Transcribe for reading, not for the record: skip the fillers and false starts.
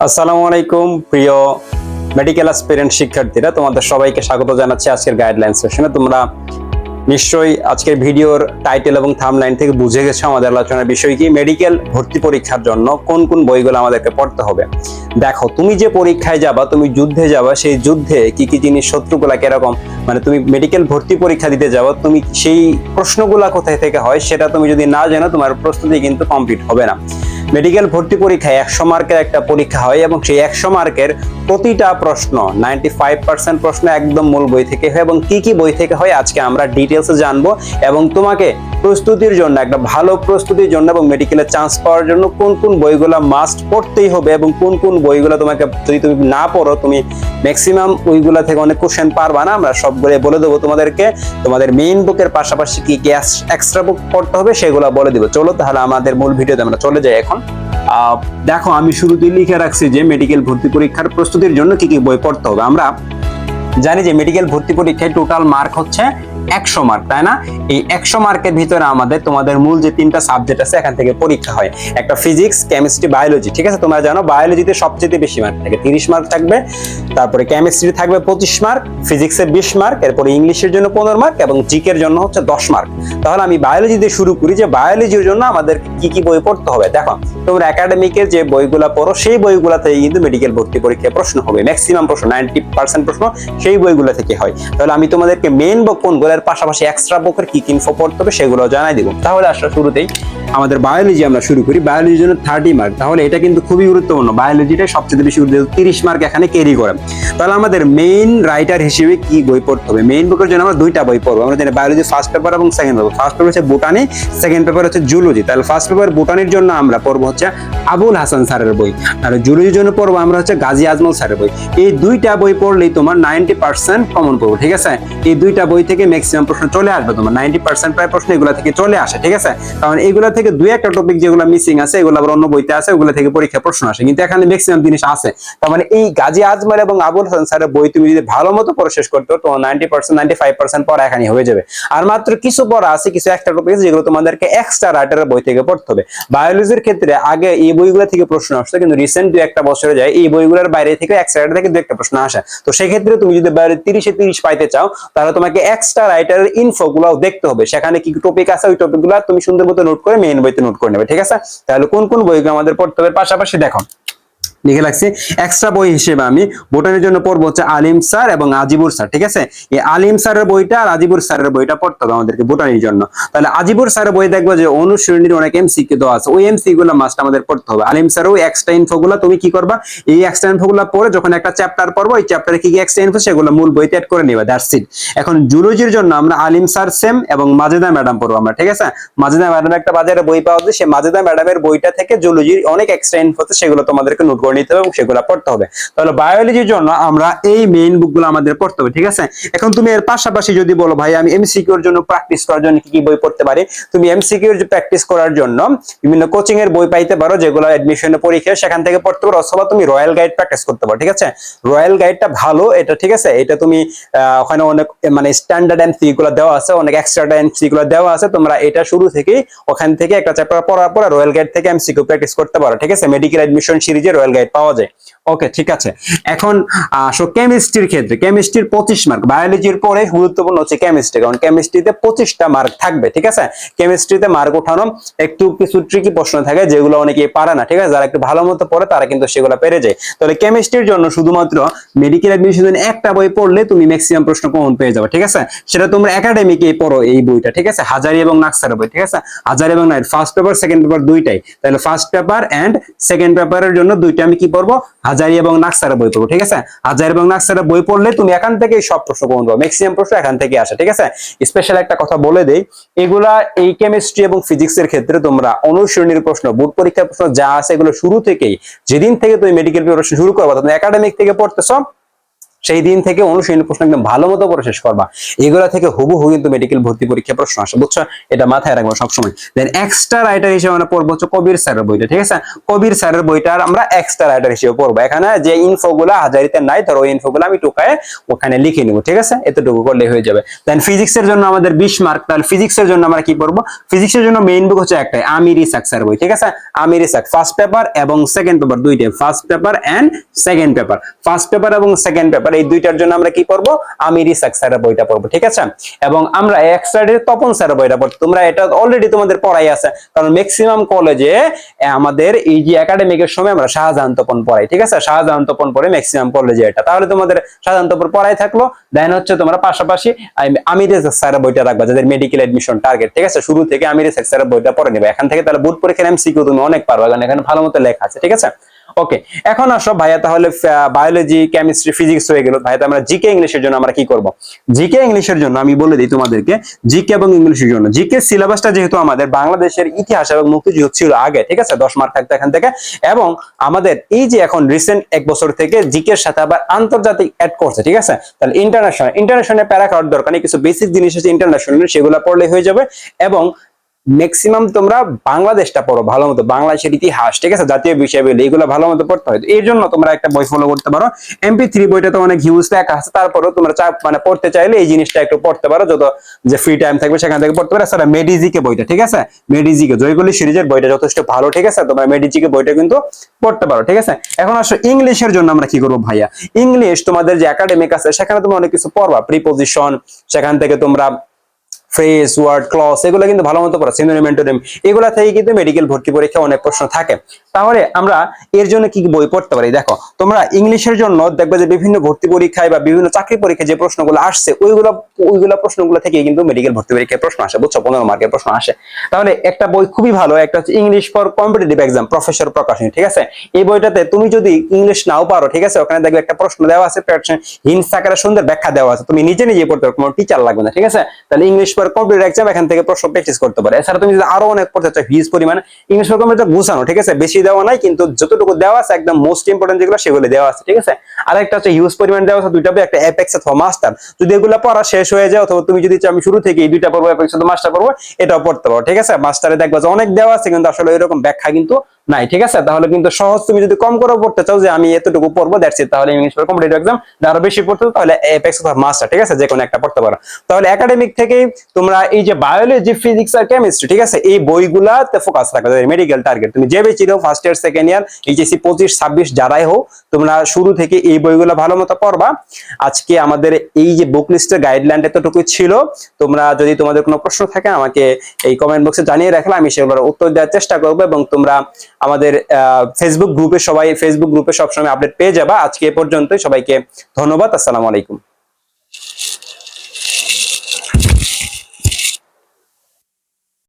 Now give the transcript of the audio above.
আসসালামু আলাইকুম প্রিয় মেডিকেল অ্যাসপিরেন্ট শিক্ষার্থীরা, তোমাদের সবাইকে স্বাগত জানাচ্ছি আজকের গাইডলাইন সেশনে। তোমরা নিশ্চয়ই আজকের ভিডিওর টাইটেল এবং থাম্বনেইল থেকে বুঝে গেছো আমাদের আলোচনার বিষয় কি। মেডিকেল ভর্তি পরীক্ষার জন্য কোন কোন বইগুলো আমাদেরকে পড়তে হবে। দেখো, তুমি যে পরীক্ষায় যাবা, তুমি যুদ্ধে যাবা, সেই যুদ্ধে কি কি জিনিস, শত্রুগুলা কিরকম, মানে তুমি মেডিকেল ভর্তি পরীক্ষা দিতে যাবা, তুমি সেই প্রশ্নগুলা কোথায় থেকে হয় সেটা তুমি যদি না জানো, তোমার প্রস্তুতি কিন্তু কমপ্লিট হবে না। মেডিকেল ভর্তি পরীক্ষায় 100 মার্কের একটা পরীক্ষা হয় এবং সেই 100 মার্কের প্রতিটা প্রশ্ন 95% প্রশ্ন একদম মূল বই থেকে হয়। এবং কি কি বই থেকে হয় আজকে আমরা ডিটেলসে জানবো। এবং তোমাকে প্রস্তুতির জন্য, একটা ভালো প্রস্তুতির জন্য এবং মেডিকেলের চান্স পাওয়ার জন্য কোন কোন বইগুলো মাস্ট পড়তেই হবে এবং কোন কোন বইগুলো তোমাকে যদি তুমি না পড়ো, তুমি ম্যাক্সিমাম ওইগুলা থেকে অনেক কোশ্চেন পারবা না, আমরা সবগুলো বলে দেবো তোমাদেরকে। তোমাদের মেইন বুকের পাশাপাশি কি কি এক্সট্রা বুক পড়তে হবে সেগুলো বলে দিব। চলো তাহলে আমাদের মূল ভিডিওতে আমরা চলে যাই এখন। দেখো, আমি শুরুতেই লিখে রাখছি যে মেডিকেল ভর্তি পরীক্ষার প্রস্তুতির জন্য কি কি বই পড়তে হবে। আমরা জানি যে মেডিকেল ভর্তি পরীক্ষায় টোটাল মার্ক হচ্ছে 100 মার্ক, তাই না? এই 100 মার্কের ভিতরে আমাদের তোমাদের মূল যে 3টা সাবজেক্ট আছে এখান থেকে পরীক্ষা হয়। একটা ফিজিক্স, কেমিস্ট্রি, বায়োলজি, ঠিক আছে? তোমরা জানো বায়োলজিতে সবচেয়ে বেশি মার্ক থাকে, 30 মার্ক থাকবে। তারপরে কেমিস্ট্রি থাকবে 25 মার্ক, ফিজিক্সে 20 মার্ক, এরপরে ইংলিশের জন্য 15 মার্ক এবং জিকের জন্য হচ্ছে 10 মার্ক। তাহলে আমি বায়োলজি দিয়ে শুরু করি যে বায়োলজির জন্য আমাদের কি কি বই পড়তে হবে। দেখো, তোমরা একাডেমিকের যে বইগুলা পড়ো সেই বইগুলা থেকে কিন্তু মেডিকেল ভর্তি পরীক্ষায় প্রশ্ন হবে। ম্যাক্সিমাম প্রশ্ন 90% প্রশ্ন সেই বইগুলো থেকে হয়। তাহলে আমি তোমাদেরকে মেইন বুক কোনগুলোর পাশাপাশি এক্সট্রা বুকের কি কি ইনফো পড়তে হবে সেগুলো জানাই দিব। তাহলে আসলে শুরুতেই আমাদের বায়োলজি আমরা শুরু করি। বায়োলজির জন্য 30 মার্ক, তাহলে এটা কিন্তু খুবই গুরুত্বপূর্ণ। বায়োলজিটাই সবচেয়ে বেশি গুরুত্ব, 30 মার্ক এখানে ক্যারি করে। তাহলে আমাদের মেইন রাইটার হিসেবে কি বই পড়তে হবে? মেইন বুকের জন্য আমরা 2টা বই পড়বো। আমরা জানি বায়োলজি ফার্স্ট পেপার এবং সেকেন্ড পেপার। ফার্স্ট পেপার হচ্ছে বোটানি, সেকেন্ড পেপার হচ্ছে জুলজি। তাহলে ফার্স্ট পেপার বোটানির জন্য আমরা পড়বো হচ্ছে আবুল হাসান স্যারের বই, আর জুলজির জন্য পড়বো আমরা হচ্ছে গাজী আজমল স্যারের বই। এই 2টা বই পড়লেই তোমার 90% কমন পড়বো, ঠিক আছে? এই 2টা বই থেকে ম্যাক্সিমাম প্রশ্ন চলে আসবে, তোমার 90% প্রায় প্রশ্ন এগুলা থেকে চলে আসে, ঠিক আছে? কারণ এগুলা থেকে 2-1টা টপিক যেগুলো মিসিং আছে এগুলো আবার অন্য বইতে আছে, ওগুলা থেকে পরীক্ষা প্রশ্ন আসে, কিন্তু এখানে ম্যাক্সিমাম জিনিস আছে। তার মানে এই গাজী আজমল এবং আবুল হাসান স্যারের বই তুমি যদি ভালো মতো পড়ে শেষ করতে তো 90% 95% পড়া এখানে হয়ে যাবে। আর মাত্র কিছু পড়া আছে, কিছু একটা টপিক আছে যেগুলো তোমাদেরকে এক্সট্রা রাইটারের বই থেকে পড়তে হবে। বায়োলজির ক্ষেত্রে আগে এই বইগুলো থেকে প্রশ্ন আসতো, কিন্তু রিসেন্ট 2-1টা বছরে যায় এই বইগুলোর বাইরে থেকে এক্সট্রা রাইটার থেকে 2-1টা প্রশ্ন আসে। তো সেক্ষেত্রে তুমি যদি বাইরে 30-এ 30 পাইতে চাও তাহলে তোমাকে এক্সট্রা রাইটারের ইনফো গুলো দেখতে হবে। সেখানে কি টপিক আছে ওই টপিক গুলো তুমি সুন্দর মতো নোট করে মেইন বইতে নোট করে নেবে, ঠিক আছে? তাহলে কোন কোন বইগুলো আমাদের পড়তে হবে পাশাপাশি দেখো লিখে রাখছি। এক্সট্রা বই হিসেবে আমি বোটানির জন্য পড়বো হচ্ছে আলিম স্যার এবং আজিবুর স্যার, ঠিক আছে? এই আলিম স্যারের বইটা আর আজিবুর স্যারের বইটা পড়তে হবে আমাদেরকে বোটানির জন্য। তাহলে আজিবুর স্যারের বই দেখবো যে অনুশীলনীর অনেক এমসিকিউ দেওয়া আছে, ওই এমসিকিউ গুলো মাস্ট আমাদের পড়তে হবে। আলিম স্যারও এক্সট্রা ইনফো গুলো তুমি কি করবা, এই এক্সট্রা ইনফো গুলো পড়ে যখন একটা চ্যাপ্টার পড়বো ওই চ্যাপ্টারে কি কি এক্সট্রা ইনফো সেগুলো মূল বইতে অ্যাড করে নিবা, দ্যাটস ইট। এখন জুলজির জন্য আমরা আলিম স্যার সেম এবং মাজেদা ম্যাডাম পড়বো আমরা, ঠিক আছে? মাজেদা ম্যাডাম একটা বাজারে বই পাওয়া যায়, সেই মাজেদা ম্যাডামের বইটা থেকে জুলজির অনেক এক্সট্রা ইনফো আছে, সেগুলো তোমাদেরকে নোট করে নিতে হবে এবং সেগুলো পড়তে হবে। তাহলে বায়োলজির জন্য আমরা এই মেইন বুকগুলো আমাদের পড়তে হবে, ঠিক আছে? এখন তুমি এর পাশাপাশি যদি বলো ভাই আমি এমসিকিউ এর জন্য প্র্যাকটিস করার জন্য কি কি বই পড়তে পারি, তুমি এমসিকিউ এর প্র্যাকটিস করার জন্য বিভিন্ন কোচিং এর বই পাইতে পারো, যেগুলো অ্যাডমিশনের পরীক্ষা সেখান থেকে পড়তে পারো, অথবা তুমি রয়্যাল গাইড প্র্যাকটিস করতে পারো, ঠিক আছে? রয়্যাল গাইডটা ভালো, এটা ঠিক আছে? এটা তুমি ওখানে অনেক মানে স্ট্যান্ডার্ড এমসিকিউ গুলো দেওয়া আছে, অনেক এক্সট্রা এমসিকিউ গুলো দেওয়া আছে। তোমরা এটা শুরু থেকেই ওখান থেকে একটা চ্যাপ্টার পড়ার পর রয়্যাল গাইড থেকে এমসিকিউ প্র্যাকটিস করতে পারো, ঠিক আছে? মেডিকেল অ্যাডমিশন সিরিজে রয়্যাল গাইড পাওয়া যায়। ওকে, ঠিক আছে। এখন আসো কেমিস্ট্রির ক্ষেত্রে। কেমিস্ট্রির 25 মার্ক, বায়োলজির পরে গুরুত্বপূর্ণ হচ্ছে কেমিস্ট্রি, কারণ কেমিস্ট্রিতে 25টা মার্ক থাকবে, ঠিক আছে? কেমিস্ট্রিতে মার্ক ওঠানো একটু কিছু ট্রিকি প্রশ্ন থাকে যেগুলো অনেকেই পারে না, ঠিক আছে? যারা একটু ভালো মতো পড়ে তারা কিন্তু সেগুলো পেরে যায়। তাহলে কেমিস্ট্রির জন্য শুধুমাত্র মেডিকেল অ্যাডমিশন একটা বই পড়লে তুমি ম্যাক্সিমাম প্রশ্ন কমন পেয়ে যাবে, ঠিক আছে? সেটা তোমরা একাডেমিকে পড়ো এই বইটা, ঠিক আছে? হাজারি এবং নাকসারের বই, ঠিক আছে? হাজারি এবং night first paper second paper দুইটাই। তাহলে ফার্স্ট পেপার এন্ড সেকেন্ড পেপারের জন্য দুইটা আমি কি পড়বো, হাজারি এবং নাকসারের বই পড়বো, ঠিক আছে? হাজারি এবং নাকসারের বই পড়লে তুমি এখান থেকে সব প্রশ্ন কমন পাবে, ম্যাক্সিমাম প্রশ্ন এখান থেকে আসে, ঠিক আছে? স্পেশাল একটা কথা বলে দেই, এগুলা এই কেমিস্ট্রি এবং ফিজিক্সের ক্ষেত্রে তোমরা অনুশীলনীর প্রশ্ন, বোর্ড পরীক্ষার প্রশ্ন যা আছে এগুলো শুরু থেকেই, যেদিন থেকে তুমি মেডিকেল প্রিপারেশন শুরু করবে, তুমি একাডেমিক থেকে পড়তেছো সেই দিন থেকে অনুশীলনী প্রশ্ন একদম ভালো মতো করে শেষ করবা। এগুলা থেকে হুবহু কিন্তু মেডিকেল ভর্তি পরীক্ষা প্রশ্ন আসে, বুঝছো? এটা মাথায় রাখবো সবসময়। দেন এক্সট্রা রাইটার হিসেবে আমরা পড়বো হচ্ছে কবির স্যারের বইটা, ঠিক আছে? কবির স্যারের বইটা আমরা এক্সট্রা রাইটার হিসেবে পড়বো। এখানে যে ইনফোগুলা হাজারিতে নাই, ধরো ওই ইনফোগুলো আমি টুকায় ওখানে লিখে নিবো, ঠিক আছে? এতটুকু করলে হয়ে যাবে। দেন ফিজিক্সের জন্য আমাদের 20 মার্ক, তাহলে ফিজিক্সের জন্য আমরা কি করবো? ফিজিক্সের জন্য মেইন বুক হচ্ছে একটাই, আমির ইসাক স্যারের বই, ঠিক আছে? আমির ইসাক ফার্স্ট পেপার এবং সেকেন্ড পেপার দুইটাই, first paper and second paper, first paper এবং সেকেন্ড পেপার এই দুইটার জন্য আমরা কি পড়বো? আমির ইসাক স্যারের বইটা পড়বো, ঠিক আছে? এবং আমরা এক্সট্রা তপন স্যারের বইটা পড়বো। তোমরা এটা অলরেডি তোমাদের পড়াই আছে, কারণ ম্যাক্সিমাম কলেজে আমাদের এই যে একাডেমিকের সময় আমরা শাহজাহান তপন পড়াই, ঠিক আছে? শাহজাহান তপন পড়ে ম্যাক্সিমাম কলেজে এটা, তাহলে তোমাদের শাহজাহান তপন পড়াই থাকলো। দেন হচ্ছে তোমরা পাশাপাশি আমির ইসাক স্যারের বইটা রাখবা, যাদের মেডিকেল এডমিশন টার্গেট, ঠিক আছে? শুরু থেকে আমির ইসাক স্যারের বইটা পড়ে নেবে এখান থেকে, তাহলে বোর্ড পরীক্ষার এমসিকিউ তুমি অনেক পারবা, কারণ এখানে ভালো মতো লেখা আছে, ঠিক আছে? ওকে, এখন আসো ভাইয়া, তাহলে বায়োলজি, কেমিস্ট্রি, ফিজিক্স হয়ে গেল। ভাইয়া আমরা জিকে ইংলিশের জন্য আমরা কি করব? জিকে ইংলিশের জন্য আমি বলে দিই তোমাদেরকে, জিকে এবং ইংলিশের জন্য জিকে সিলেবাসটা যেহেতু আমাদের বাংলাদেশের ইতিহাস এবং মুক্তিযুদ্ধ ছিল আগে, ঠিক আছে? 10 মার্ক থাকতো এখান থেকে, এবং আমাদের এই যে এখন রিসেন্ট 1 বছর থেকে জিকে এর সাথে আবার আন্তর্জাতিক অ্যাড করছে, ঠিক আছে? তাহলে ইন্টারন্যাশনাল প্যারা করার দরকার নেই, কিছু বেসিক জিনিস আছে ইন্টারন্যাশনাল, সেগুলো পড়লে হয়ে যাবে। এবং ম্যাক্সিমাম তোমরা বাংলাদেশটা পড়ো ভালো মতো, বাংলাদেশের ইতিহাস, ঠিক আছে? জাতীয় বিষয় বলে এগুলো ভালো মতো পড়তে হয়। এর জন্য তোমরা একটা বই ফলো করতে পারো, MP3 বইটা তো অনেক হিউজ লেখা আছে, তারপরেও তোমরা মানে পড়তে চাইলে এই জিনিসটা একটু পড়তে পারো, যত যে ফ্রি টাইম থাকবে সেখান থেকে পড়তে পারো। এছাড়া মেডিজিকে বইটা, ঠিক আছে? মেডিজিকে জয়গুলি সিরিজের বইটা যথেষ্ট ভালো, ঠিক আছে? তোমরা মেডিজিকে বইটা কিন্তু পড়তে পারো, ঠিক আছে? এখন আসো ইংলিশের জন্য আমরা কি করবো ভাইয়া? ইংলিশ তোমাদের যে একাডেমিক আছে সেখানে তোমরা অনেক কিছু পড়বা, প্রিপোজিশন, সেখান থেকে তোমরা ফ্রেজ, ওয়ার্ড, ক্লজ, এগুলো কিন্তু ভালো মতো পড়া, সিনোনিম, অ্যান্টোনিম, এগুলা থেকে কিন্তু মেডিকেল ভর্তি পরীক্ষা অনেক প্রশ্ন থাকে। তাহলে আমরা এর জন্য কি বই পড়তে পারি? দেখো, তোমরা ইংলিশের জন্য দেখবে যে বিভিন্ন ভর্তি পরীক্ষায় বা বিভিন্ন চাকরি পরীক্ষায় যে প্রশ্নগুলো আসছে ওইগুলো প্রশ্নগুলো থেকে কিন্তু মেডিকেল ভর্তি পরীক্ষায় প্রশ্ন আসে, বুঝছো? 15 মার্কের প্রশ্ন আসে। তাহলে একটা বই খুবই ভালো, একটা হচ্ছে English for competitive exam, professor Prakashani, ঠিক আছে? এই বইটাতে তুমি যদি ইংলিশ নাও পারো, ঠিক আছে, ওখানে দেখবে একটা প্রশ্ন দেওয়া আছে, হিন্টস আকারে সুন্দর ব্যাখ্যা দেওয়া আছে, তুমি নিজে নিজে পড়তে পারো, কোনো টিচার লাগবে না, ঠিক আছে? তাহলে ইংলিশ ফর কম্পিটিটিভ এক্সাম এখান থেকে প্রশ্ন প্র্যাকটিস করতে পারো। এছাড়া তুমি যদি আরো অনেক পড়তে চাও হিউজ পরিমাণে, ইংলিশ ফর কম্পিটিটিভ গুছানো, ঠিক আছে? বেশি দেওয়া নাই, কিন্তু যতটুকু দেওয়া আছে একদম মোস্ট ইম্পর্টেন্ট যেগুলো সেগুলো দেওয়া আছে, ঠিক আছে? আরেকটা হচ্ছে হিউজ পরিমাণ দেওয়া আছে দুইটা বই, একটা অ্যাপেক্স অথবা মাস্টার। যদি এগুলো পড়া শেষ হয়ে যায়, অথবা তুমি যদি চাও আমি শুরু থেকে এই দুইটা পড়বো, অ্যাপেক্স অথবা মাস্টার পড়বো, এটাও পড়তে পারো, ঠিক আছে? মাস্টারে দেখবা যে অনেক দেওয়া আছে, কিন্তু আসলে এরকম ব্যাখ্যা কিন্তু নাই, ঠিক আছে? তাহলে কিন্তু সহজ, তুমি যদি কম করে পড়তে চাও যে আমি এতটুকু পড়বো দ্যাটস ইট, তাহলে ইংলিশ ফর কম্পিটিটিভ এক্সাম, আরো বেশি পড়তে তাহলে অ্যাপেক্স অথবা মাস্টার, ঠিক আছে? যে কোনো একটা পড়তে পারো। তাহলে একাডেমিক থেকেই তোমরা এই যে বায়োলজি, ফিজিক্স আর কেমিস্ট্রি, ঠিক আছে, এই বইগুলাতে ফোকাস রাখবে। মেডিকেল টার্গেট তুমি যে বেচি দাও, first year, second year, HSC 25, 26 যারাই হোক, তোমরা শুরু থেকে এই বইগুলো ভালো মতো পড়বা। আজকে আমাদের এই যে বুক লিস্টের গাইডলাইন এতটুকু ছিল। তোমরা যদি তোমাদের কোনো প্রশ্ন থাকে আমাকে এই কমেন্ট বক্সে জানিয়ে রাখলে আমি সেগুলোর উত্তর দেওয়ার চেষ্টা করবো, এবং তোমরা আমাদের ফেসবুক গ্রুপে সবসময় আপডেট পেয়ে যাবা। আজকে এ পর্যন্তই, সবাইকে ধন্যবাদ, আসসালামু আলাইকুম।